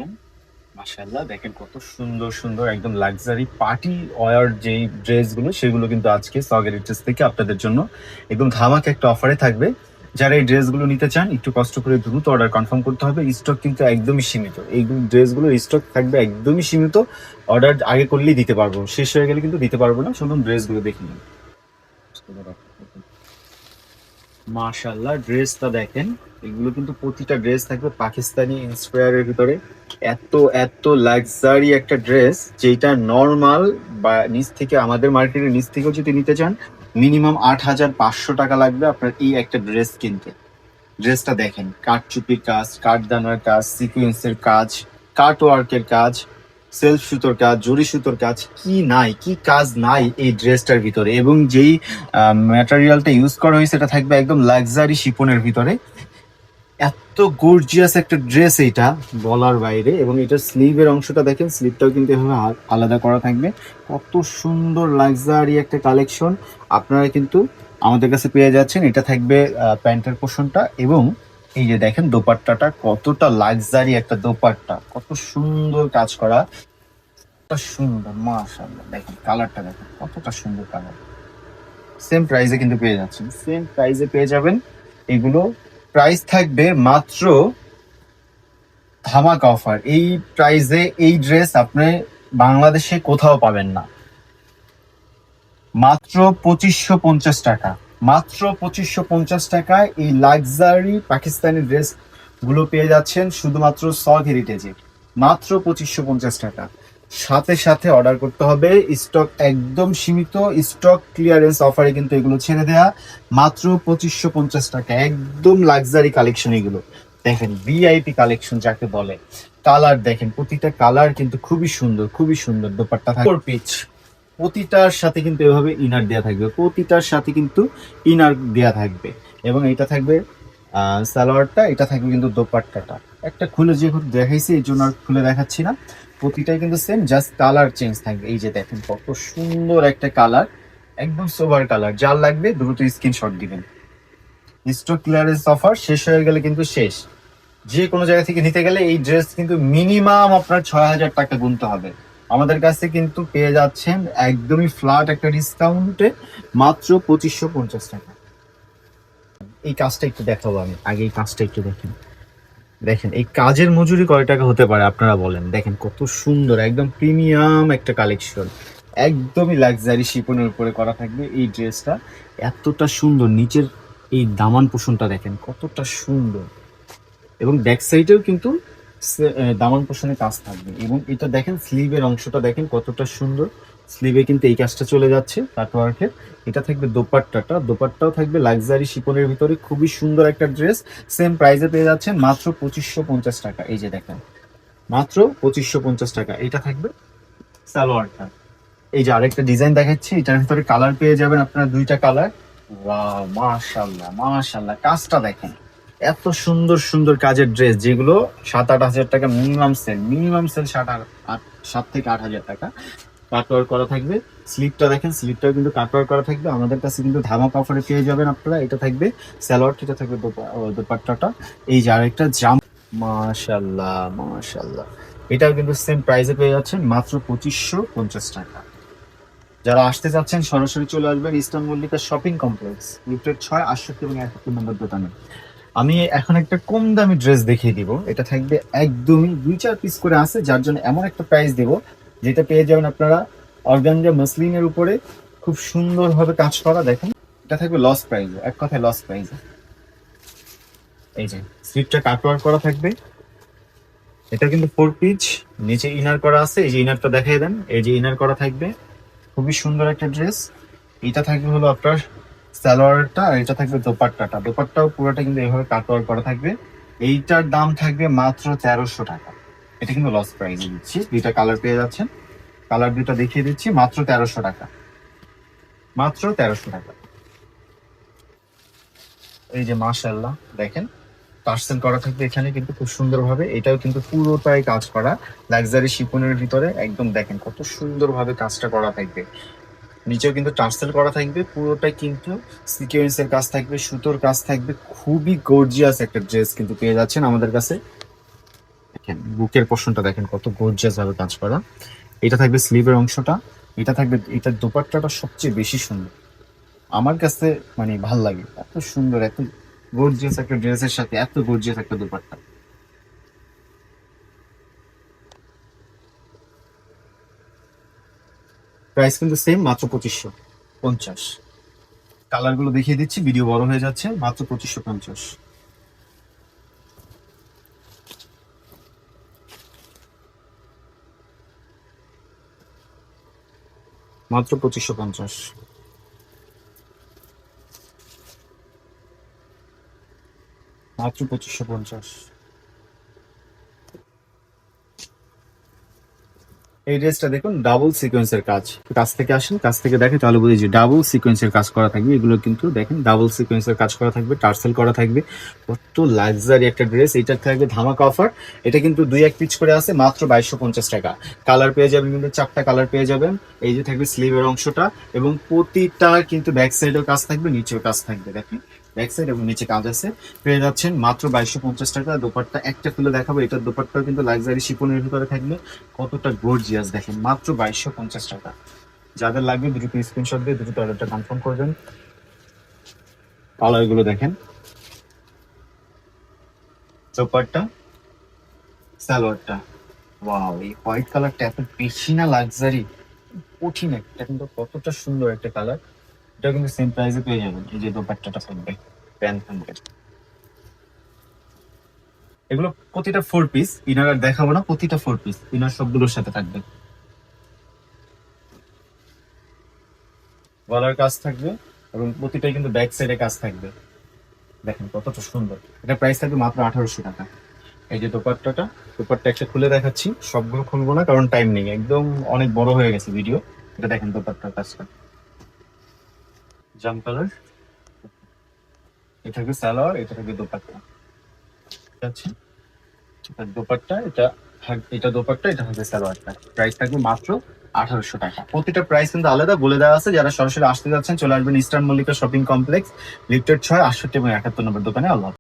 আলাইকুম। মাশাআল্লাহ, দেখেন কত সুন্দর সুন্দর একদম লাক্সারি পার্টি ওয়্যার যেই ড্রেসগুলো সেগুলো কিন্তু আজকে সগের ড্রেস থেকে আপনাদের জন্য একদম ধামাকা একটা অফারে থাকবে। যারা এই ড্রেসগুলো নিতে চান একটু কষ্ট করে দ্রুত অর্ডার কনফার্ম করতে হবে। স্টক কিন্তু একদমই সীমিত, এই ড্রেসগুলোর স্টক থাকবে একদমই সীমিত। অর্ডার আগে করলেই দিতে পারবো, শেষ হয়ে গেলে কিন্তু দিতে পারবো না। শুনুন ড্রেসগুলো দেখে নিন। মাশাআল্লাহ, ড্রেসটা দেখেন। এগুলো কিন্তু প্রতিটা ড্রেস থাকবে পাকিস্তানি ইন্সপায়ারের ভিতরে। এত এত লাক্সারি একটা ড্রেস, যেটা নর্মাল বা নিচ থেকে আমাদের মার্কেটের নিচ থেকেও যদি নিতে চান মিনিমাম 8,500 টাকা লাগবে আপনার এই একটা ড্রেস কিনতে। ড্রেসটা দেখেন, কাঠচুপির কাজ, কাঠদানার কাজ, সিকুয়েন্সের কাজ, কাট ওয়ার্কের কাজ, সেলফ সুতোর কাজ, জরি সুতোর কাজ, কি নাই, কি কাজ নাই এই ড্রেসটার ভিতরে। এবং যেই ম্যাটেরিয়ালটা ইউজ করা হয়েছে এটা থাকবে একদম লাক্সারি শিপনের ভিতরে। এত গর্জিয়াস একটা ড্রেস এটা বলার বাইরে। এবং এটার স্লিভের অংশটা দেখেন, স্লিভটাও কিন্তু এভাবে আলাদা করা থাকবে। কত সুন্দর লাক্সারি একটা কালেকশন আপনারা কিন্তু আমাদের কাছে পেয়ে যাচ্ছেন। এটা থাকবে প্যান্টের পোর্শনটা। এবং এই যে দেখেন দোপাট্টাটা, কতটা লাক্সারি একটা দোপাট্টা, কত সুন্দর কাজ করা, কত সুন্দর। মাশাআল্লাহ, দেখেন কালারটা, দেখেন কতটা সুন্দর কালার। সেম প্রাইসে কিন্তু পেয়ে যাচ্ছেন, সেম প্রাইসে পেয়ে যাবেন এগুলো। প্রাইস থাকবে মাত্র ধামাকা অফার। এই প্রাইসে এই ড্রেস আপনি বাংলাদেশে কোথাও পাবেন না। মাত্র 2550 টাকা, মাত্র 2550 টাকায় এই লাক্সারি পাকিস্তানি ড্রেস গুলো পেয়ে যাচ্ছেন শুধুমাত্র সগ হেরিটেজে। মাত্র 2550 টাকা। সাথে সাথে অর্ডার করতে হবে, স্টক একদম সীমিত, স্টক ক্লিয়ারেন্স অফারে কিন্তু এগুলো ছেড়ে দেয়া। মাত্র 2550 টাকা, একদম লাক্সারি কালেকশন এগুলো। দেখেন ভিআইপি কালেকশন যাকে বলে। কালার দেখেন, প্রতিটা কালার কিন্তু খুবই সুন্দর, খুবই সুন্দর। দোপাট্টা থাকবে পিচ, প্রতিটার সাথে কিন্তু এভাবে ইনার দেয়া থাকবে, প্রতিটার সাথে কিন্তু ইনার দেয়া থাকবে। এবং এটা থাকবে সালোয়ারটা, এটা থাকবে কিন্তু দোপাট্টাটা। একটা খুলে যেহেতু দেখাইছি এই জন্য আর খুলে দেখাচ্ছি না। প্রতিটাই কিন্তু সেম, জাস্ট কালার চেঞ্জ থাকবে। এই যে দেখেন কত সুন্দর একটা কালার, একদম সোবার কালার। যার লাগবে দ্রুত স্ক্রিনশট দিবেন। স্টক ক্লিয়ারেন্স অফার শেষ হয়ে গেলে কিন্তু শেষ। যে কোনো জায়গা থেকে নিতে গেলে এই ড্রেস কিন্তু মিনিমাম আপনার 6,000 টাকা গুনতে হবে। আমাদের কাছে কিন্তু পেয়ে যাচ্ছেন একদমই ফ্ল্যাট একটা ডিসকাউন্টে মাত্র 2550 টাকা। এই কাজটা একটু দেখাবো আমি, আগে এই কাজটা একটু দেখেন। দেখেন এই কাজের মজুরি কয় টাকা হতে পারে আপনারা বলেন। দেখেন কত সুন্দর, একদম প্রিমিয়াম একটা কালেকশন, একদমই লাক্সারি শিপনের উপরে করা থাকবে এই ড্রেসটা। এতটা সুন্দর, নিচের এই দামান পোষণটা দেখেন কতটা সুন্দর। এবং ব্যাক সাইডেও কিন্তু দামান পোষণে কাজ থাকবে। এবং এটা দেখেন স্লিভের অংশটা দেখেন কতটা সুন্দর। স্লিভে কিন্তু এই কাজটা চলে যাচ্ছে কাটওয়ার্কের। এটা থাকবে দোপাট্টাটা, দোপাট্টাও থাকবে লাক্সারি শিপনের ভিতরে, খুবই সুন্দর একটা ড্রেস। সেম প্রাইসে পেয়ে যাচ্ছেন মাত্র 2550 টাকা। এই যে দেখেন মাত্র 2550 টাকা। এটা থাকবে সালোয়ারটা। এই যে আরেকটা ডিজাইন দেখাচ্ছি, এটার ভিতরে কালার পেয়ে যাবেন আপনারা, দুইটা কালার। ওয়াও, মাশাআল্লাহ মাশাআল্লাহ, কাজটা দেখেন। এত সুন্দর সুন্দর কাজের ড্রেস যেগুলো 7-8 হাজার টাকা মিনিমাম সেল, মিনিমাম সেল 7 থেকে 8 হাজার টাকা। কাটওয়ার্ক করা থাকবে। স্লিপটা দেখেন, স্লিপটাও কিন্তু কাটওয়ার্ক করা থাকবে। আমাদের কাছে কিন্তু ধামাকা অফারে পেয়ে যাবেন আপনারা। এটা থাকবে সালোয়ার, এটা থাকবে দোপাট্টাটা। এই যে আরেকটা জাম, মাশাআল্লাহ মাশাআল্লাহ, এটাও কিন্তু সেম প্রাইসে পেয়ে যাচ্ছেন মাত্র 2550 টাকা। যারা আসতে চাচ্ছেন সরাসরি চলে আসবেন eastern Mallika shopping complex, lifted 6, 68 এবং 71 নম্বর দোকানে। আমি এখন একটা কম দামি ড্রেস দেখিয়ে দিব। এটা থাকবে একদমই 2-4 পিস করে আছে, যার জন্য এমন একটা প্রাইস দেব যেটা পেয়ে যাবেন আপনারা অর্গানজা মসলিনের উপরে, খুব সুন্দরভাবে কাজ করা। দেখেন এটা থাকবে লস প্রাইস, এক কথায় লস প্রাইস। এই যে স্লিপটা কাটওয়ার্ক করা থাকবে। এটা কিন্তু 4 পিচ, নিচে ইনার করা আছে। এই যে ইনারটা দেখাই দেন, এই যে ইনার করা থাকবে। খুবই সুন্দর একটা ড্রেস। এটা থাকবে হলো আপনার সালোয়ারটা, আর এটা থাকবে দোপাট্টাটা। দোপাট্টাও পুরোটা কিন্তু এভাবে কাটওয়ার্ক করা থাকবে। এইটার দাম থাকবে মাত্র 1300 টাকা। এটা কিন্তু লস প্রাইসে দিচ্ছি। দুইটা কালার পেয়ে যাচ্ছেন, কালার দুটো দেখিয়ে দিচ্ছি মাত্র 1300 টাকা, মাত্র 1300 টাকা। এই যে মাশাআল্লাহ দেখেন, টার্সেল করা থাকবে এখানে কিন্তু খুব সুন্দরভাবে। এটাও কিন্তু পুরোটাই কাজ করা লাক্সারি শিপনের ভিতরে, একদম দেখেন কত সুন্দরভাবে কাজটা করা থাকবে। নিচেও কিন্তু টার্সেল করা থাকবে, পুরোটাই কিন্তু সিকোয়েন্সের কাজ থাকবে, সুতোর কাজ থাকবে। খুবই গর্জিয়াস একটা ড্রেস কিন্তু পেয়ে যাচ্ছেন আমাদের কাছে। দেখেন বুকের পোর্শনটা দেখেন কত গর্জিয়াস ভাবে কাজ করা। এটা থাকবে স্লিভের অংশটা, এটা থাকবে, এটার দোপাট্টাটা সবচেয়ে বেশি সুন্দর আমার কাছে, মানে ভাল লাগে, এত সুন্দর, এত গর্জিয়াস একটা ড্রেসের সাথে এত গর্জিয়াস একটা দোপাট্টা। প্রাইস কিন্তু সেম, মাত্র 2550। কালার গুলো দেখিয়ে দিচ্ছি, ভিডিও বড় হয়ে যাচ্ছে, মাত্র 2550। মাত্র 2550। মাত্র 2550। এই ড্রেসটা দেখুন ডাবল সিকোয়েন্সের কাজ, কাছ থেকে আসেন, কাছ থেকে দেখে তাহলে বুঝি যে ডাবল সিকোয়েন্সের কাজ করা থাকবে। এগুলো কিন্তু দেখেন ডাবল সিকোয়েন্সের কাজ করা থাকবে, টার্সেল করা থাকবে, কত লাক্সারি একটা ড্রেস। এটা থাকবে ধামাকা অফার। এটা কিন্তু 2-1 পিচ করে আছে, মাত্র 2250 টাকা। কালার পেয়ে যাবেন কিন্তু 4টা কালার পেয়ে যাবেন। এই যে থাকবে স্লিভের অংশটা, এবং প্রতিটা কিন্তু ব্যাক সাইডেও কাজ থাকবে, নিচেও কাজ থাকবে, দেখেন ব্যাক সাইড এবং নিচে কাজ আছে। পেয়ে যাচ্ছেন মাত্র 2250 টাকা। দোপাট্টা একটা খুলে দেখাবো, এটার দোপাট্টাও কিন্তু লাক্সারি শিপনের ভিতরে থাকবে, কতটা গর্জিয়াস দেখেন, মাত্র 2250 টাকা। যাদের লাগবে দ্রুত স্ক্রিনশট দিয়ে দ্রুত অর্ডারটা কনফার্ম করবেন। কালার গুলো দেখেন, দোপাট্টা, সালোয়ারটা, ওয়াও, এই হোয়াইট কালারটা এত বেশি না লাক্সারি, কঠিন একটা, কিন্তু কতটা সুন্দর একটা কালার। এটা কিন্তু সেম প্রাইসে পেয়ে যাবেন। এই যে দোপাট্টাটা থাকবে, প্যান্ট থাকবে, এগুলো প্রতিটা 4 পিস। ইনার আর দেখাবো না, প্রতিটা 4 পিস ইনার সবগুলোর সাথে থাকবে। গলার কাজ থাকবে এবং প্রতিটাই কিন্তু ব্যাক সাইডে কাজ থাকবে, দেখেন কতটা সুন্দর। এটা প্রাইস থাকবে মাত্র 1800 টাকা। এই যে দোপাট্টাটা, দোপাট্টা একটা খুলে দেখাচ্ছি, সবগুলো খুলবো না কারণ টাইম নেই, একদম অনেক বড় হয়ে গেছে ভিডিও। এটা দেখেন দোপাট্টার কাজটা, জাম কালার। এটা থাকবে সালোয়ার, এটা থাকবে দোপাট্টা, ঠিক আছে? এটা দোপাট্টা, এটা দোপাট্টা, এটা থাকবে সালোয়ারটা। প্রাইস থাকবে মাত্র 1800 টাকা। প্রতিটা প্রাইস কিন্তু আলাদা বলে দেওয়া আছে। যারা সরাসরি আসতে যাচ্ছেন চলে আসবেন eastern Mallika shopping complex, lifted 6, 68 এবং 71 নম্বর দোকানে। আল্লাহ।